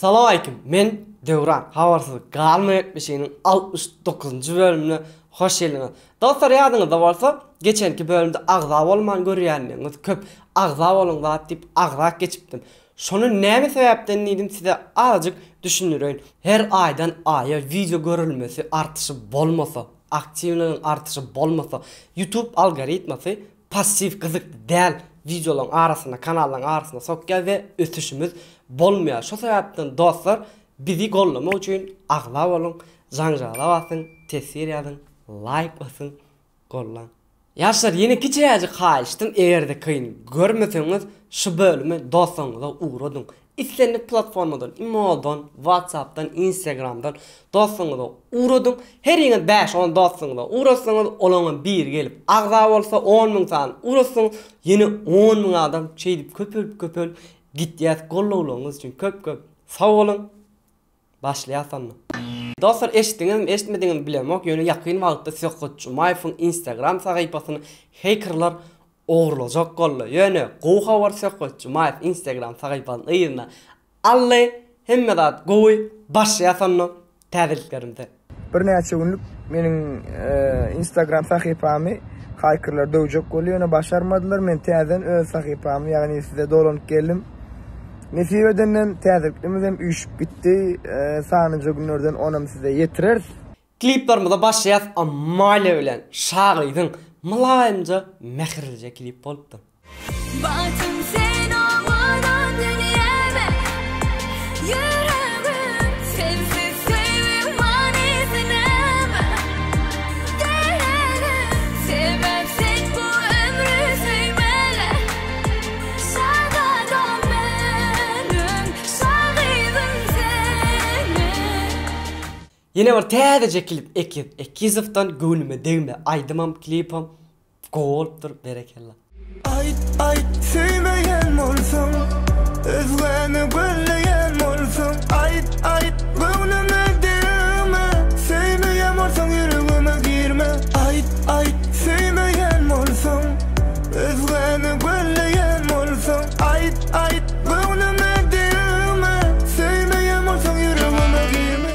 Salam aleyküm, men Devran. Habarsızlık galmayıp bir şeyinin 69. bölümüne hoş geldiniz. Dostlar, yadınızda varsa geçenki bölümde ağzab olman görýändiniz. Köp ağzab olun zat deyip ağzak geçipdim. Şonu näme sebepden dedim size azıcık düşünürün. Her aydan aya video görülmesi artışı bolmasa, aktivliğin artışı bolmasa, YouTube algoritması pasif kızık değil. Videoların arasında, kanalların arasında sokya ve ötüşümüz bolmuyor. Şu sebepten dostlar bizi gollamak için ağlab olun, janjala basın, tesir yazın, like basın, gollan. Yaşlar yeni kiçicik hayıştım, eğer de kıyın görmeseniz şu bölümü dostlarınıza uğradın. İstenlik platformadan, emaildan, WhatsApp'tan, Instagram'dan dostlarınıza uğradın. Her yine 5-10 dostlarınıza uğrasanız olana bir gelip ağzab olsa 10.000 tane uğrasanız yine 10.000 adam çeydip köpül gitdiyat gollawlarınız için köp sağ olun. Başlayasanlar. Dostlar, eşitmediğiniz bilemek yönü yakın vaqtda Sökotçu iPhone Instagram sayfasını hackerlar oğurlacak golla. Yani qoğa var Sökotçu Instagram sayfasının ıyırına. Allay hemmedat goy başlayasanlar tədirliklerimde. Bir neçe günlük benim Instagram sayfamı hackerlar dövecek gollu. Yani başarmadılar. Men təzən öz sayfamı yani size dolanıp geldim. Nesip edenden təzirliklerimiz hem üşüp bitti. Sağınıca günlerden onam size yetirir. Kliplarımıza başlayat amayla ölen şağıydın malayımca mehirlice klip oldu. Batım sen olmadan dünyeme yüreğim sensiz sevim manezineme Değerim sevmem sen bu ömrü sevmele Şağıdan benim şağıydım seni. Yine var tədəcə klip ekiziftan gönlüme değme aydımam klipam goldur berekella. Ay sevmeyen olsam özgeni gölleyen olsam Ay gönlüme değme sevmeyen olsam yüreğime girme Ay sevmeyen olsam özgeni gölleyen olsam Ay gönlüme değme sevmeyen olsam yüreğime girme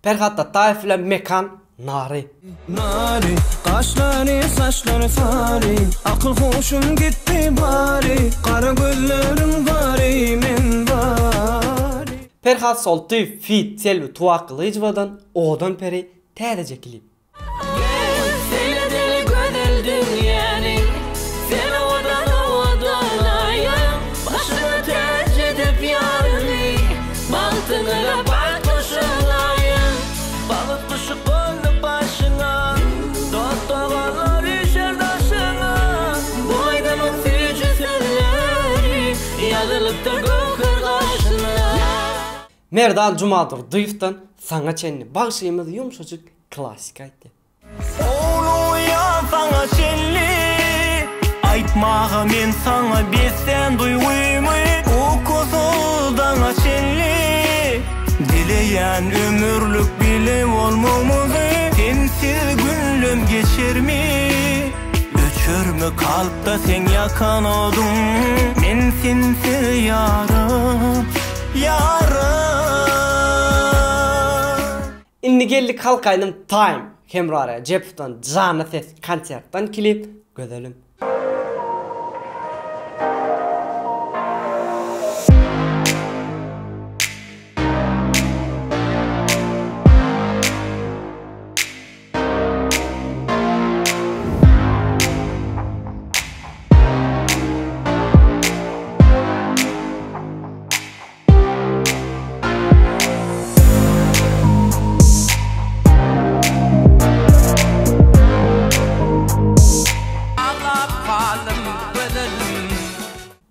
Perhatta Taif'le Mekan Nari. Nari, kaşları saçları fari Akıl hoşum gitti bari Kara gözlerim bari men bari Perhat soltu fit selvi tuaklı icvadan odan peri tədəcə klip. Seni deli gönüldüm yani Seni odan ayım Başını tercih edip yarını Baltını bak kuşulayım Balık kuşu kondu başına Doktorlar işer taşına Bu aydamın fücü sözleri Yazılıp da gökür karşına Merdan Cumadır Duyuf'tan sana çenli bağışıyımız yumuşacık klasik aydı. Oğlu ya sana çelli Aytmağı men sana bizden duyguymu O kozuldan çelli Dileyen ömürlük bile olmamızı Sensiz günlüm geçer mi? Öçür mü kalpta sen yakan oldun Men sensiz yarım İnni geldik halkaydım Time Hemrara Cep'tan canlı ses konserttan klip gözelim.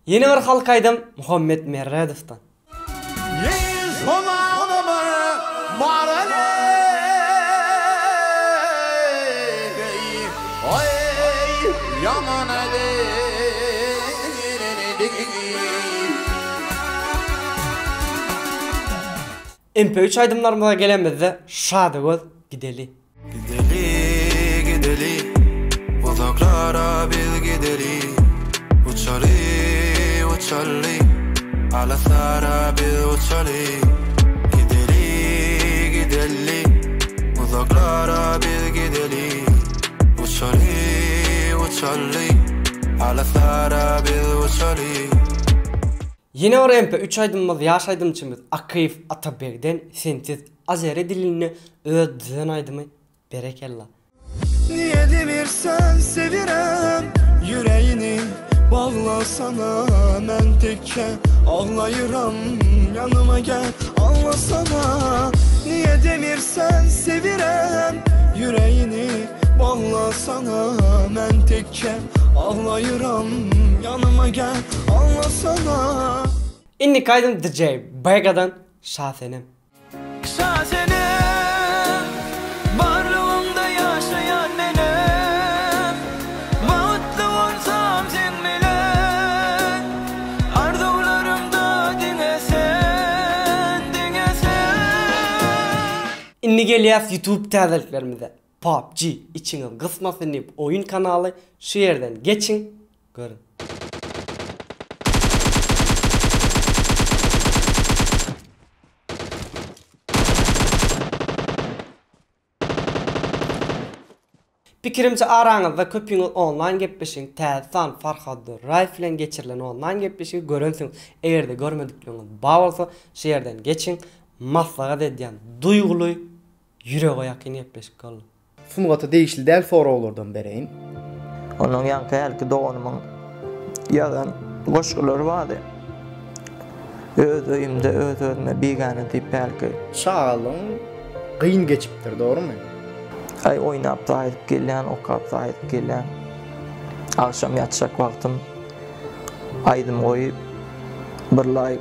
Yeni bir halkaydım Muhammed Merredov'tan. MP3 aydımlarımıza gelemezde şadıgöz gideli. Gideli uzaklara biz gideli Uçali Alasara bir uçali belli. Uzaklara biz gidelim. Uçalı Alaslara biz uçalı. Yine or MP3 aydımız yaş aydımçımız Akif Atabeg'den Sensiz Azeri dilini ödüzen aydımı berekella. Niye demirsen sevirem yüreğini bağlasana men tekke ağlayıram yanıma gel ağlasana. Niye demirsen sevirem yüreğini bağlasana men tekke ağlayıram yanıma gel ağlasana. İnni kaydım DJ Bega'dan Şasenem. Şasenem varlığımda yaşayan benim. Mutlu olsam sen bilen. Arzularımda dinesen. İnni geliyaz YouTube təzəliklərimize PUBG içiniz kısmasın deyip oyun kanalı şu yerden geçin görün. Pikirimce aranızda köpüňiz online gepleşin, täzsan Farhad Raif bilen geçirilen online gepleşin görünsün. Eğer de görmedikleriniz bağ olsa şu yerden geçin. Maslahat edýän duygulu yüreğe yakın gepleşik kalın. Sungatı değişli del soralardan bereyin. Onun yankı elki doğunumun yadan koşkuları vardı. Öz öyümde öz özüme bigane deyip belki Çağalın kıyın geçiptir, doğru mu? ay oynap da ayıp gelen, okap da ayıp gelen. Akşam yatacak vaktim aydım koyup birlay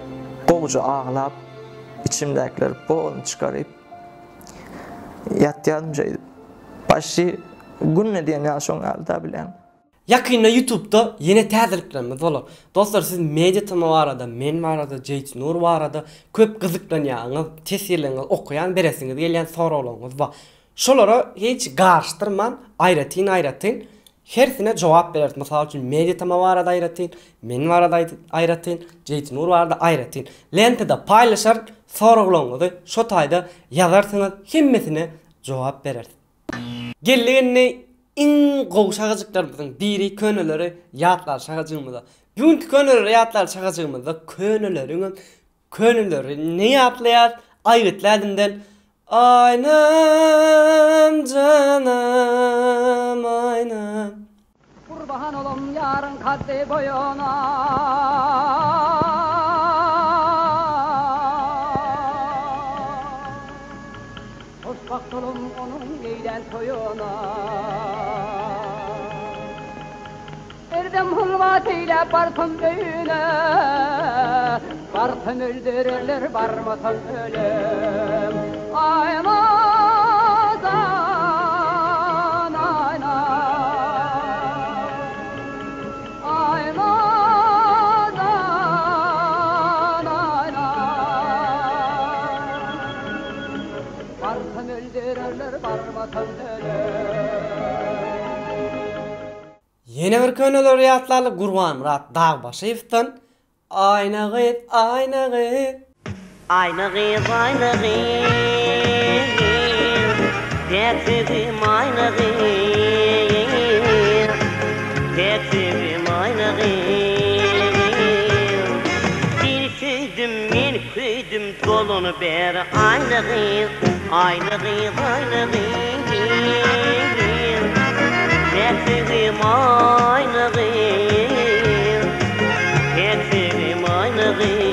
bolca ağlap içimdekileri bolunu çıkarıp yatyadımcaydım. Başı gün ne diyen yaşon alda bilen. Yakında YouTube'da yeni təzəliklərimiz olur. Dostlar, siz Media Tama barada, men barada, Jeyt Nur barada köp gyzyklanýaňyz, tesirleriniz okuyan beresiniz gelýän soralarınız var. Şolara hiç garşdyrman, aýratyn. Hersine jogap berersiz. Mesela üçün Media Tama barada aýratyn, men barada aýratyn, Jeyt Nur barada aýratyn. Lentede paýlaşar soralarınızı şo taýda ýazarsyňyz, hemmesine jogap berersiz. Gellerini in goşagajyklarymyzyň biri köneleri ýatlar şagajygymyzda. Bugünkü köneleri ýatlar şagajygymyzda köneleri ne ýatlaýar? Aýgytladymdan aynam canam aynam. Kurban olum yarın kaddi boyuna. Hoşbakt olum onun giyden toyuna. Erdem hulvatıyla barsın düğüne. Barsın öldürürler barmasın ölüm. Aynadan ayna. Aynadan ayna. Barsın öldürürler barmasın ölüm. Yeni bir köneleri ýatlarly Gurban Murat Dağbaşyew'dan ayna gıt ayna gıt. Ayna gıyız, ayna gıyız, teksizim ayna gıyız, teksizim ayna gıyız. Bir süydüm, men küydüm, dolunu beri ayna gıyız, ayna gıyız, ayna gıyız, teksizim ayna gıyız, teksizim ayna gıyız.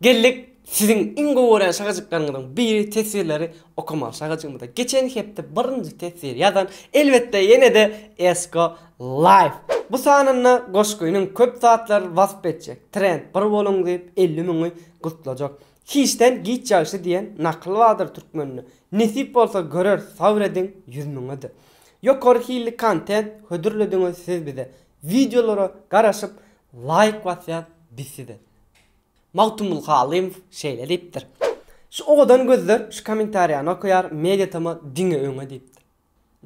Geldik sizin in goýan şagajyklaryňyzyň biri tesirleri okuma şagajygymyzda. Geçen hepde birinji tesir ýazan elbetde ýene de Esko Live. Bu sanynda goşgoýunyň köp saatlar wasp etjek. Trend bir boluň diýip 50 000 gutlajak. Hiçten giç ýaşy diýen nakly wadyr türkmenine. Nesip bolsa görer sabredin 100 000'dy. Ýokary hilli kontent hödürlediňiz siz bize. Videolara garaşyp like basýan biside. Mawtumul Halim şeýle diýipdir. Şu odan gözler şu komentariyany okuyar, Mediatama diňe öňe diýipdir.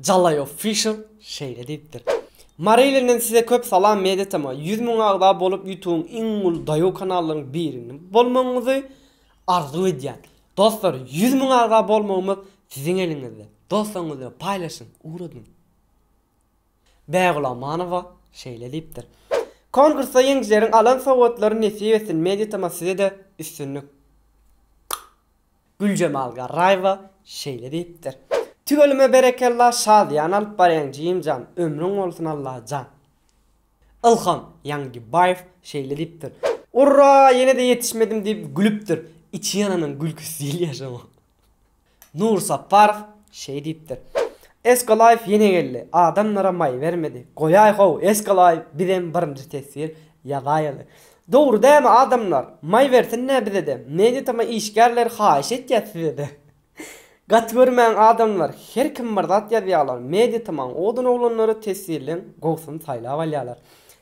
Jalay official şeýle diýipdir. Marylenden size köp salam Mediatama 100 000 agda bolup YouTube'un iň ul daýo kanallarynyň birini bolmagyňyzy arzu edýän. Dostlar 100 000 agda bolmagymyz siziň eliňizde. Dostlaryňyzla paýlaşyň, uğradın. Bägula Manova şeýle diýipdir. Konkursa ýeňjilerin alan sowgatlary nesip etsin Mediatama size de üstünlük. Gülcemal Garayva şeýle diýipdir. Tügelime berekellah şadyan alyp barýan jyýymjan ömrüň bolsun Allah can. Ilham Yangibayev şeýle diýipdir. Urra ýene de yetişmedim diýip gülüpdir. İçi yananyň gülküsi diýil ýaşama. Nur Saparov şeý diýipdir. Eska Life ýene geldi. Adamlara may vermedi. Goýay how Eska Life bizden birinji tesir ýazaýaly. Dogry däme adamlar? May versin ne bize de. Mediatama işgärler haýyş etýär size de. Gat görmän adamlar her kim bir zat ýazýarlar. Mediatama odun oglanlary tesirlen gowsun saýlap alýarlar.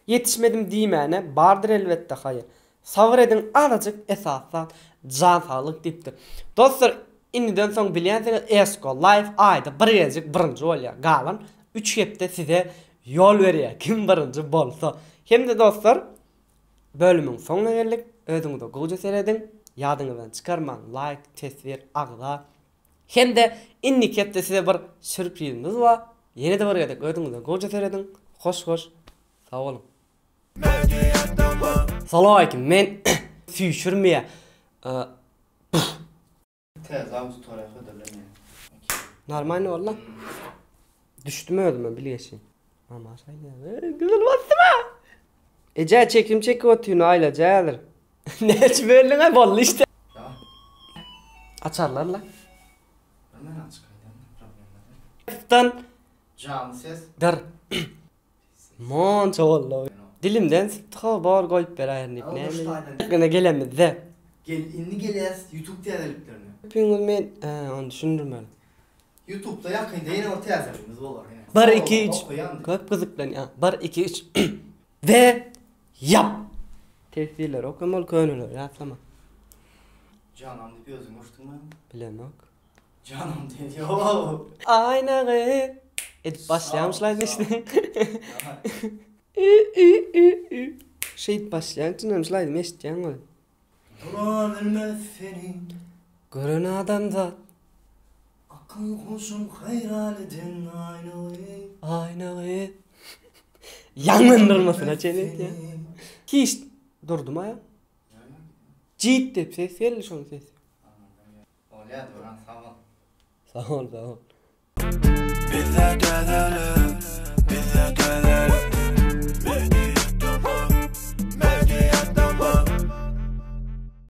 Yetişmedim diýmäne bardyr elbetde haýyr. Sabr edin azajyk esasat jan saglyk diýipdir. Dostlar indiden soň bilýänsiňiz Eska Life aýda bir ýazık birinji bolýar. Galan 3 hepde size ýol berýär. Kim birinji bolsa. Hemde dostlar bölümün soňuna geldik. Özüňizde goýja seredin. Ýadyňyzdan çykarmaň. Like, tesir, agza. Hemde innik hepde size bir sürprizimiz bar. Ýene de bir gedek özüňizde goýja seredin. Hoş. Sag bolun. Salam aleykum. Men süýşürmeýe. Tezamız tarafı dölemeye. Normal walla. Düşdüm öldüm bilýärsiň. Ama şaýda. Güzel basma. Eje çekim çekip otyny aýla jäler. Neç berliňe bolly işte. Açarlar la. Hemen aç kaydan. Tan Canlı ses. dar. Mon çawalla. Dilimden sıkı bar goýup berýärnik näme. Gene gelemiz de. Gel indi gelýäs YouTube täzeliklerini. Pingul men onu düşündürmeli. YouTube'da yakında yine orta yazarımız olur yine. 1 2 3. Köp kızıklan ya. 1 2 3. Ve yap. Tesirler okamal köynüler yatlama. Canım diýip özüň uçdun mu? Bilemek. Canım diýiyor. Aynagy. Et başlaýamşlar işte. Şeýit başlaýançynamşlar meşdýän ol. Dura bilmez seni. Görün adamda Akıl hoşum hayraledin aynagy. Yanındırmasına çenet ya. Hiç durdum ya. Ciddip dep ses geldi şoň ses. Olya duran sağ ol. Sağ ol. Bize dedelim